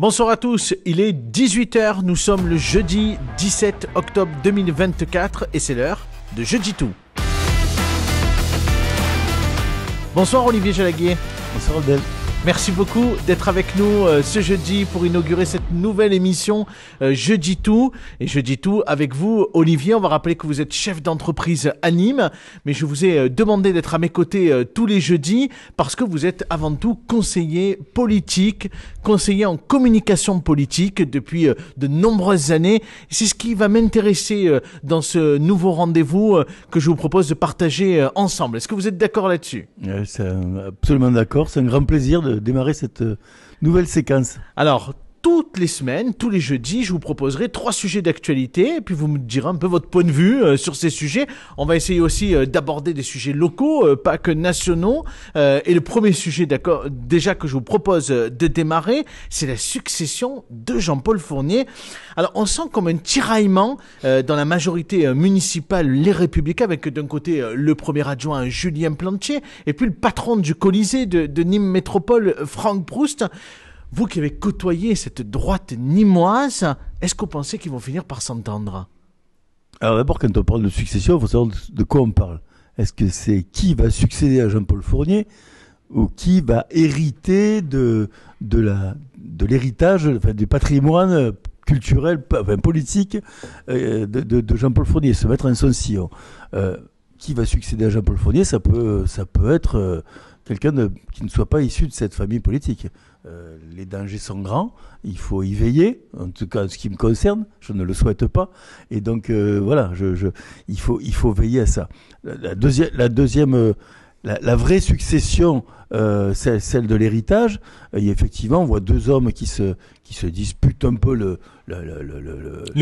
Bonsoir à tous, il est 18h, nous sommes le jeudi 17 octobre 2024 et c'est l'heure de Jeudi Tout. Bonsoir Olivier Jalaguier. Bonsoir Abdel. Merci beaucoup d'être avec nous ce jeudi pour inaugurer cette nouvelle émission Jeudi Tout. Et Jeudi Tout avec vous, Olivier. On va rappeler que vous êtes chef d'entreprise à Nîmes, mais je vous ai demandé d'être à mes côtés tous les jeudis parce que vous êtes avant tout conseiller politique, conseiller en communication politique depuis de nombreuses années. C'est ce qui va m'intéresser dans ce nouveau rendez-vous que je vous propose de partager ensemble. Est-ce que vous êtes d'accord là-dessus ? C'est absolument d'accord. C'est un grand plaisir de démarrer cette nouvelle séquence. Alors, toutes les semaines, tous les jeudis, je vous proposerai 3 sujets d'actualité et puis vous me direz un peu votre point de vue sur ces sujets. On va essayer aussi d'aborder des sujets locaux, pas que nationaux. Et le premier sujet déjà que je vous propose de démarrer, c'est la succession de Jean-Paul Fournier. Alors, on sent comme un tiraillement dans la majorité municipale, les Républicains, avec d'un côté le premier adjoint Julien Plantier et puis le patron du Colisée de Nîmes Métropole, Franck Proust. Vous qui avez côtoyé cette droite nîmoise, est-ce que vous pensez qu'ils vont finir par s'entendre ? Alors d'abord, quand on parle de succession, il faut savoir de quoi on parle. Est-ce que c'est qui va succéder à Jean-Paul Fournier ou qui va hériter de l'héritage, enfin, du patrimoine culturel, enfin, politique de Jean-Paul Fournier, se mettre en son sillon. Qui va succéder à Jean-Paul Fournier, ça peut être quelqu'un qui ne soit pas issu de cette famille politique. Les dangers sont grands, il faut y veiller, en tout cas en ce qui me concerne, je ne le souhaite pas, et donc voilà, il faut veiller à ça. La vraie succession, c'est celle de l'héritage. Et effectivement, on voit 2 hommes qui se disputent un peu le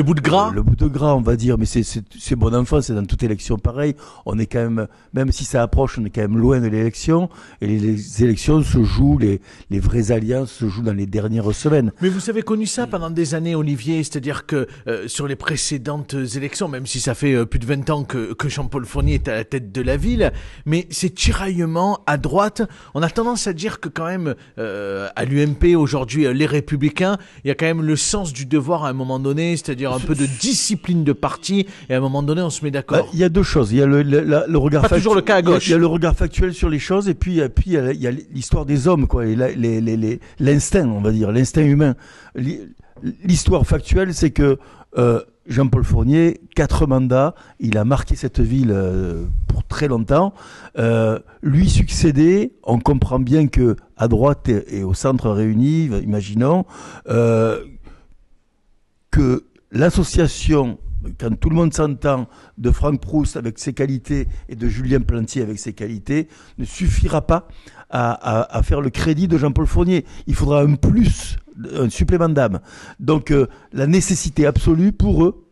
bout de gras. Le bout de gras, on va dire, mais c'est bon enfant, c'est dans toute élection pareil. On est quand même si ça approche, on est quand même loin de l'élection. Et les élections se jouent, les vraies alliances se jouent dans les dernières semaines. Mais vous avez connu ça pendant des années, Olivier, c'est-à-dire que sur les précédentes élections, même si ça fait plus de 20 ans que Jean-Paul Fournier est à la tête de la ville, mais ces tiraillements à droite, on a tendance à dire que quand même, à l'UMP aujourd'hui, les Républicains, il y a quand même le sens du devoir à un moment donné, c'est-à-dire un peu de discipline de parti, et à un moment donné, on se met d'accord. Il y a 2 choses. Il y a le regard pas toujours le cas à gauche. Il y a le regard factuel sur les choses, et puis il y a l'histoire des hommes, quoi, et l'instinct, on va dire, l'instinct humain. L'histoire factuelle, c'est que Jean-Paul Fournier, 4 mandats, il a marqué cette ville pour très longtemps. Lui succéder, on comprend bien que à droite et au centre réunis, imaginons, que l'association, quand tout le monde s'entend, de Franck Proust avec ses qualités et de Julien Plantier avec ses qualités, ne suffira pas à faire le crédit de Jean-Paul Fournier. Il faudra un supplément d'âme. Donc la nécessité absolue pour eux,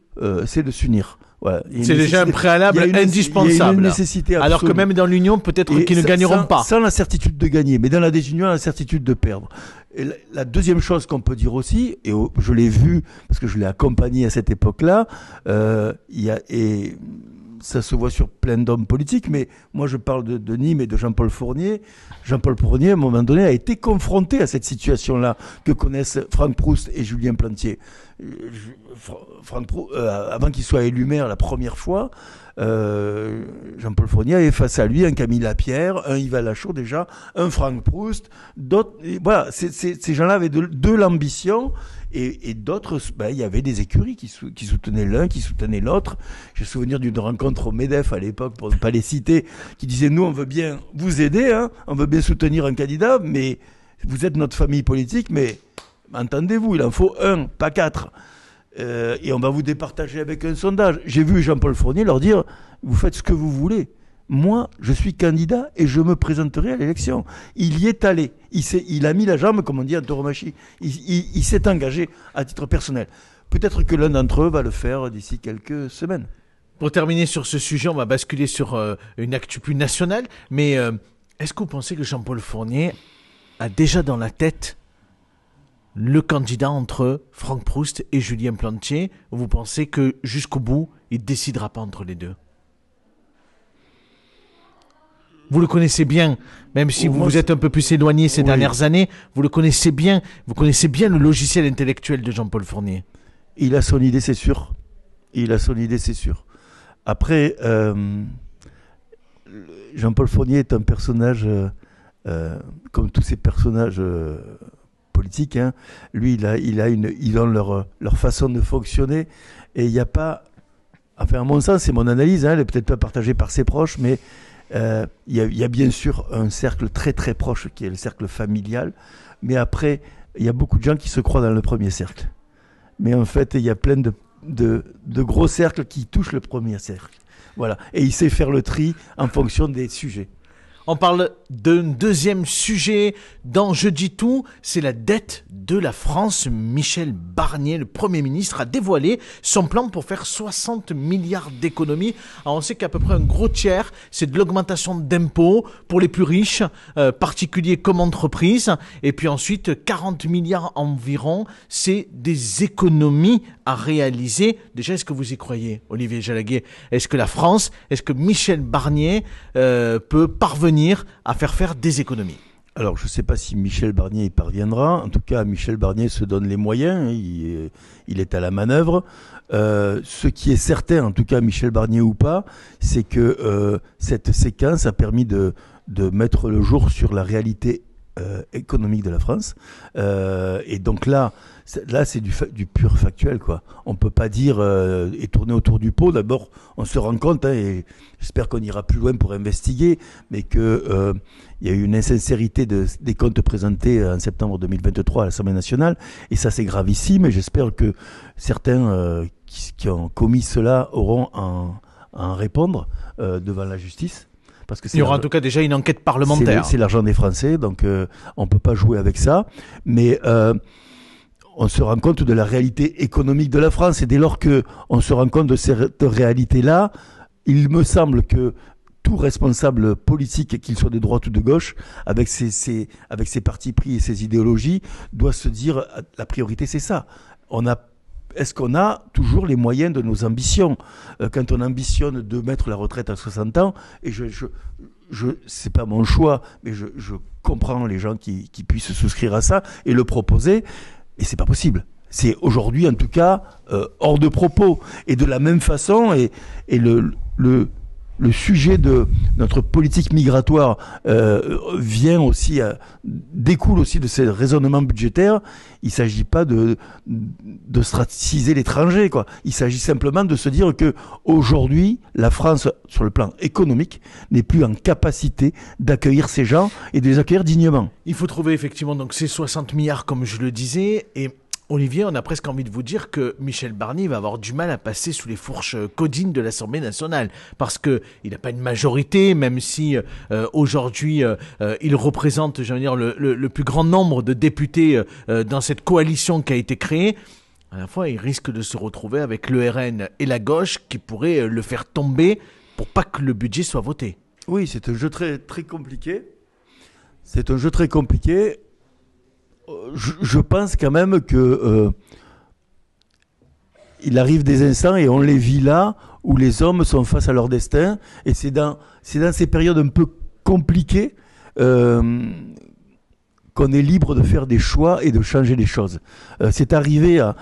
c'est de s'unir. Voilà. C'est déjà un préalable indispensable. Il y a une nécessité absolue. Alors que même dans l'union, peut-être qu'ils ne gagneront pas. Sans la certitude de gagner, mais dans la désunion, la certitude de perdre. Et la deuxième chose qu'on peut dire aussi, et je l'ai vu, parce que je l'ai accompagné à cette époque-là, et ça se voit sur plein d'hommes politiques, mais moi je parle de Nîmes et de Jean-Paul Fournier. Jean-Paul Fournier, à un moment donné, a été confronté à cette situation-là que connaissent Franck Proust et Julien Plantier. Avant qu'il soit élu maire la première fois, Jean-Paul Fournier avait face à lui un Camille Lapierre, un Yves Lachaud déjà, un Franck Proust, d'autres. Voilà, ces gens-là avaient de l'ambition. Et d'autres, il y avait des écuries qui soutenaient l'un, qui soutenaient l'autre. J'ai souvenir d'une rencontre au MEDEF à l'époque, pour ne pas les citer, qui disait, nous, on veut bien vous aider, hein, on veut bien soutenir un candidat, mais vous êtes notre famille politique, mais entendez-vous, il en faut 1, pas 4. Et on va vous départager avec un sondage. J'ai vu Jean-Paul Fournier leur dire, vous faites ce que vous voulez. Moi, je suis candidat et je me présenterai à l'élection. Il y est allé. Il a mis la jambe, comme on dit en tauromachie. Il s'est engagé à titre personnel. Peut-être que l'un d'entre eux va le faire d'ici quelques semaines. Pour terminer sur ce sujet, on va basculer sur une actu plus nationale. Mais est-ce que vous pensez que Jean-Paul Fournier a déjà dans la tête le candidat entre Franck Proust et Julien Plantier, ou vous pensez que jusqu'au bout, il ne décidera pas entre les deux ? Vous le connaissez bien, même si vous Moi, vous êtes un peu plus éloigné ces oui. dernières années, vous le connaissez bien. Vous connaissez bien le logiciel intellectuel de Jean-Paul Fournier. Il a son idée, c'est sûr. Il a son idée, c'est sûr. Après, Jean-Paul Fournier est un personnage, comme tous ces personnages politiques. Hein. Lui, ils ont leur façon de fonctionner. Et il n'y a pas... Enfin, à mon sens, c'est mon analyse. Hein, elle n'est peut-être pas partagée par ses proches, mais il y a bien sûr un cercle très très proche qui est le cercle familial. Mais après, il y a beaucoup de gens qui se croient dans le premier cercle. Mais en fait, il y a plein de gros cercles qui touchent le premier cercle. Voilà. Et il sait faire le tri en fonction des sujets. On parle d'un deuxième sujet dans Je dis tout, c'est la dette de la France. Michel Barnier, le Premier ministre, a dévoilé son plan pour faire 60 milliards d'économies. Alors on sait qu'à peu près un gros tiers, c'est de l'augmentation d'impôts pour les plus riches, particuliers comme entreprises. Et puis ensuite, 40 milliards environ, c'est des économies à réaliser. Déjà, est-ce que vous y croyez, Olivier Jalaguer? Est-ce que la France, est-ce que Michel Barnier peut parvenir à faire des économies? Alors, je ne sais pas si Michel Barnier y parviendra. En tout cas, Michel Barnier se donne les moyens. Il est à la manœuvre. Ce qui est certain, en tout cas, Michel Barnier ou pas, c'est que cette séquence a permis de mettre le jour sur la réalité économique de la France. Et donc là c'est du pur factuel, quoi. On peut pas dire et tourner autour du pot. D'abord, on se rend compte, hein, et j'espère qu'on ira plus loin pour investiguer, mais que il y a eu une insincérité des comptes présentés en septembre 2023 à l'Assemblée nationale, et ça c'est gravissime. Et j'espère que certains qui ont commis cela auront à en répondre devant la justice. Parce que il y aura en tout cas déjà une enquête parlementaire. C'est l'argent des Français, donc on ne peut pas jouer avec ça. Mais on se rend compte de la réalité économique de la France. Et dès lors qu'on se rend compte de cette réalité-là, il me semble que tout responsable politique, qu'il soit de droite ou de gauche, avec ses partis pris et ses idéologies, doit se dire la priorité, c'est ça. Est-ce qu'on a toujours les moyens de nos ambitions? Quand on ambitionne de mettre la retraite à 60 ans, et c'est pas mon choix, mais je comprends les gens qui puissent souscrire à ça et le proposer, et c'est pas possible. C'est aujourd'hui, en tout cas, hors de propos. Et de la même façon, et le sujet de notre politique migratoire découle aussi de ces raisonnements budgétaires. Il ne s'agit pas de stratifier l'étranger, quoi. Il s'agit simplement de se dire que aujourd'hui, la France, sur le plan économique, n'est plus en capacité d'accueillir ces gens et de les accueillir dignement. Il faut trouver effectivement donc ces 60 milliards, comme je le disais, et Olivier, on a presque envie de vous dire que Michel Barnier va avoir du mal à passer sous les fourches codines de l'Assemblée nationale, parce que il n'a pas une majorité, même si aujourd'hui il représente, j'allais dire, le plus grand nombre de députés dans cette coalition qui a été créée. À la fois, il risque de se retrouver avec le RN et la gauche qui pourraient le faire tomber pour pas que le budget soit voté. Oui, c'est un jeu très, très compliqué. C'est un jeu très compliqué. Je pense quand même que il arrive des instants, et on les vit là, où les hommes sont face à leur destin, et c'est dans ces périodes un peu compliquées qu'on est libre de faire des choix et de changer les choses. C'est arrivé à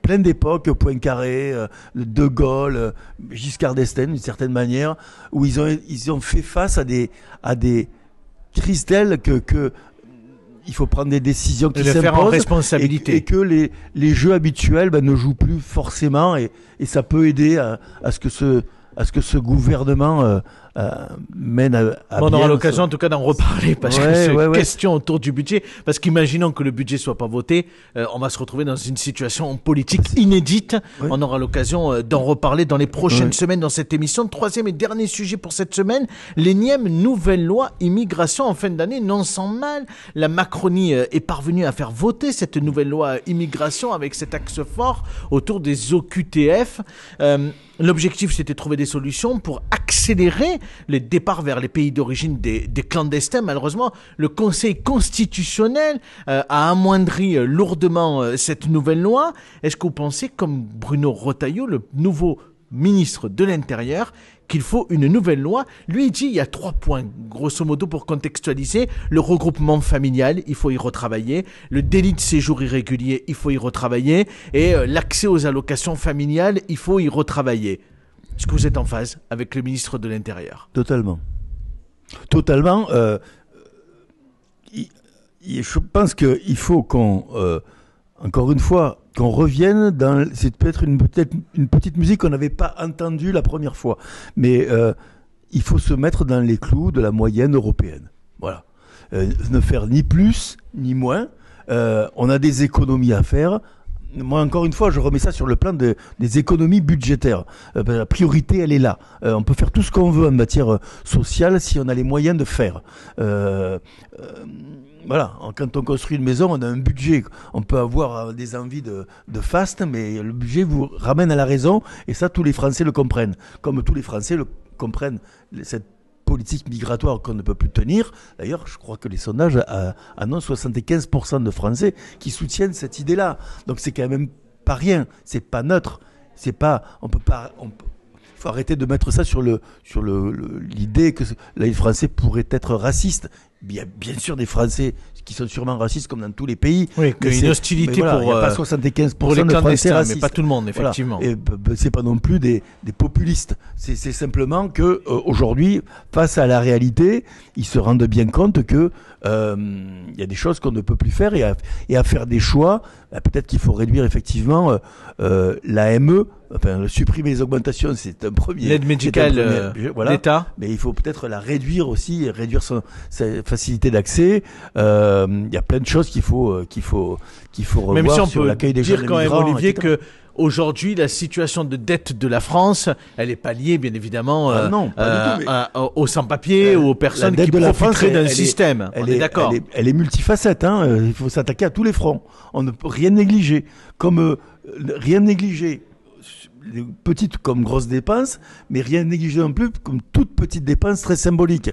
plein d'époques, Poincaré, De Gaulle, Giscard d'Estaing, d'une certaine manière, où ils ont fait face à des crises telles que il faut prendre des décisions qui s'imposent, faire en responsabilité. et que les jeux habituels ne jouent plus forcément, et ça peut aider à ce que ce gouvernement mène à on bien. aura l'occasion en tout cas d'en reparler, parce que c'est question autour du budget, parce qu'imaginons que le budget soit pas voté, on va se retrouver dans une situation politique inédite. On aura l'occasion d'en reparler dans les prochaines semaines dans cette émission. Troisième et dernier sujet pour cette semaine, l'énième nouvelle loi immigration en fin d'année. Non sans mal, la Macronie est parvenue à faire voter cette nouvelle loi immigration avec cet axe fort autour des OQTF. L'objectif, c'était de trouver des solutions pour accélérer les départs vers les pays d'origine des clandestins. Malheureusement, le Conseil constitutionnel a amoindri lourdement cette nouvelle loi. Est-ce que vous pensez, comme Bruno Retailleau, le nouveau ministre de l'Intérieur, qu'il faut une nouvelle loi. Lui, il dit il y a 3 points, grosso modo, pour contextualiser. Le regroupement familial, il faut y retravailler. Le délit de séjour irrégulier, il faut y retravailler. Et l'accès aux allocations familiales, il faut y retravailler. Est-ce que vous êtes en phase avec le ministre de l'Intérieur? Totalement. Totalement. Je pense qu'il faut qu'on, encore une fois, qu'on revienne dans... C'est peut-être une petite musique qu'on n'avait pas entendue la première fois. Mais il faut se mettre dans les clous de la moyenne européenne. Voilà. Ne faire ni plus, ni moins. On a des économies à faire. Moi, encore une fois, je remets ça sur le plan des économies budgétaires. La priorité, elle est là. On peut faire tout ce qu'on veut en matière sociale si on a les moyens de faire. Voilà, quand on construit une maison, on a un budget. On peut avoir des envies de faste, mais le budget vous ramène à la raison, et ça, tous les Français le comprennent. Comme tous les Français comprennent cette politique migratoire qu'on ne peut plus tenir. D'ailleurs, je crois que les sondages annoncent 75% de Français qui soutiennent cette idée-là. Donc c'est quand même pas rien, c'est pas neutre, c'est pas, il faut arrêter de mettre ça sur l'idée que les Français pourraient être racistes. Il y a bien sûr des Français qui sont sûrement racistes comme dans tous les pays. Oui, qu'il y a une hostilité voilà, il n'y a pas 75% pour les de Français racistes. mais pas tout le monde, effectivement. Voilà. Et c'est pas non plus des populistes. C'est simplement que aujourd'hui, face à la réalité, ils se rendent bien compte que il y a des choses qu'on ne peut plus faire, et à faire des choix. Peut-être qu'il faut réduire effectivement l'AME. Enfin, supprimer les augmentations, c'est un premier... L'aide médicale d'État. Mais il faut peut-être la réduire aussi, réduire sa facilité d'accès. Il y a plein de choses qu'il faut revoir. Même si on sur peut l'accueil des jeunes dire quand même, migrants, Olivier, etc. que aujourd'hui, la situation de dette de la France, elle n'est pas liée, bien évidemment, aux sans-papiers ou aux personnes qui profiteraient d'un système. On est d'accord. Elle est multifacette. Il faut s'attaquer à tous les fronts. On ne peut rien négliger. Rien négliger petites comme grosses dépenses, mais rien négliger non plus comme toutes petites dépenses très symboliques.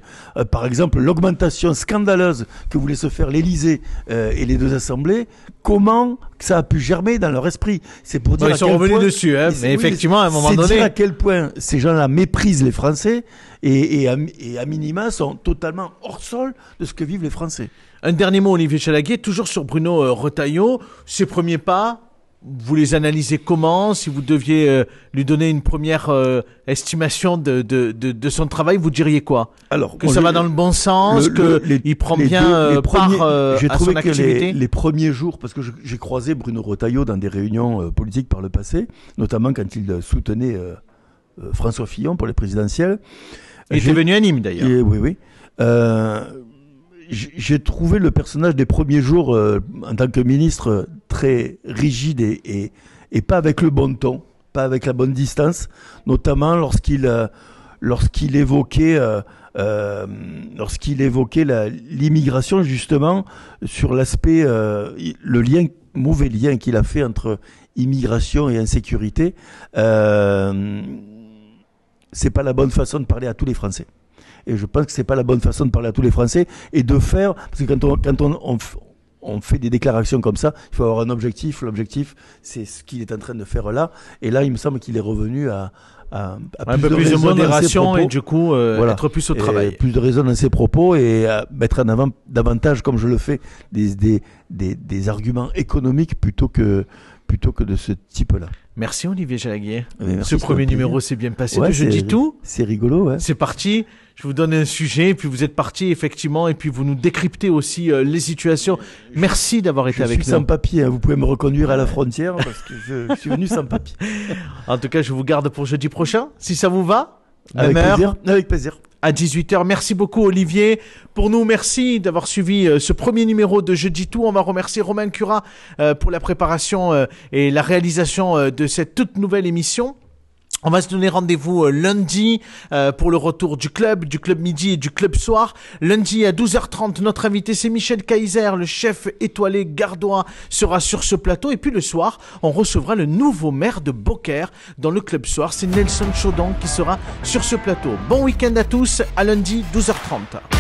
Par exemple, l'augmentation scandaleuse que voulaient se faire l'Élysée et les deux assemblées, comment ça a pu germer dans leur esprit? C'est pour dire ils sont revenus dessus, mais effectivement, à un moment donné... C'est dire à quel point ces gens-là méprisent les Français et à minima sont totalement hors sol de ce que vivent les Français. Un dernier mot, Olivier Chalaguier, toujours sur Bruno Retailleau. Ses premiers pas, vous les analysez comment? Si vous deviez lui donner une première estimation de son travail, vous diriez quoi? Alors, que ça va dans le bon sens, qu'il prend bien part à son activité? Les premiers jours, parce que j'ai croisé Bruno Retailleau dans des réunions politiques par le passé, notamment quand il soutenait François Fillon pour les présidentielles. Il était venu à Nîmes d'ailleurs. Oui. J'ai trouvé le personnage des premiers jours en tant que ministre très rigide et pas avec le bon ton, pas avec la bonne distance, notamment lorsqu'il évoquait l'immigration, justement, sur l'aspect, le mauvais lien qu'il a fait entre immigration et insécurité. C'est pas la bonne façon de parler à tous les Français. Et je pense que c'est pas la bonne façon de parler à tous les Français et de faire, parce que quand on fait des déclarations comme ça, il faut avoir un objectif. L'objectif, c'est ce qu'il est en train de faire là. Et là, il me semble qu'il est revenu à un peu plus de modération et du coup être plus au travail. Plus de raison dans ses propos et mettre en avant davantage, comme je le fais, des arguments économiques plutôt que de ce type-là. Merci Olivier Chalaguier. Ce premier numéro s'est bien passé. Je dis tout. C'est rigolo. Ouais. C'est parti. Je vous donne un sujet, puis vous êtes parti effectivement, et puis vous nous décryptez aussi les situations. Merci d'avoir été avec nous. Je suis sans papier. Vous pouvez me reconduire à la frontière parce que je suis venu sans papier. En tout cas, je vous garde pour jeudi prochain, si ça vous va. Avec plaisir. Avec plaisir. À 18h. Merci beaucoup Olivier. Pour nous, merci d'avoir suivi ce premier numéro de Jeudi Tout. On va remercier Romain Cura pour la préparation et la réalisation de cette toute nouvelle émission. On va se donner rendez-vous lundi pour le retour du club midi et du club soir. Lundi à 12h30, notre invité c'est Michel Kaiser, le chef étoilé gardois sera sur ce plateau. Et puis le soir, on recevra le nouveau maire de Beaucaire dans le club soir. C'est Nelson Chaudon qui sera sur ce plateau. Bon week-end à tous, à lundi 12h30.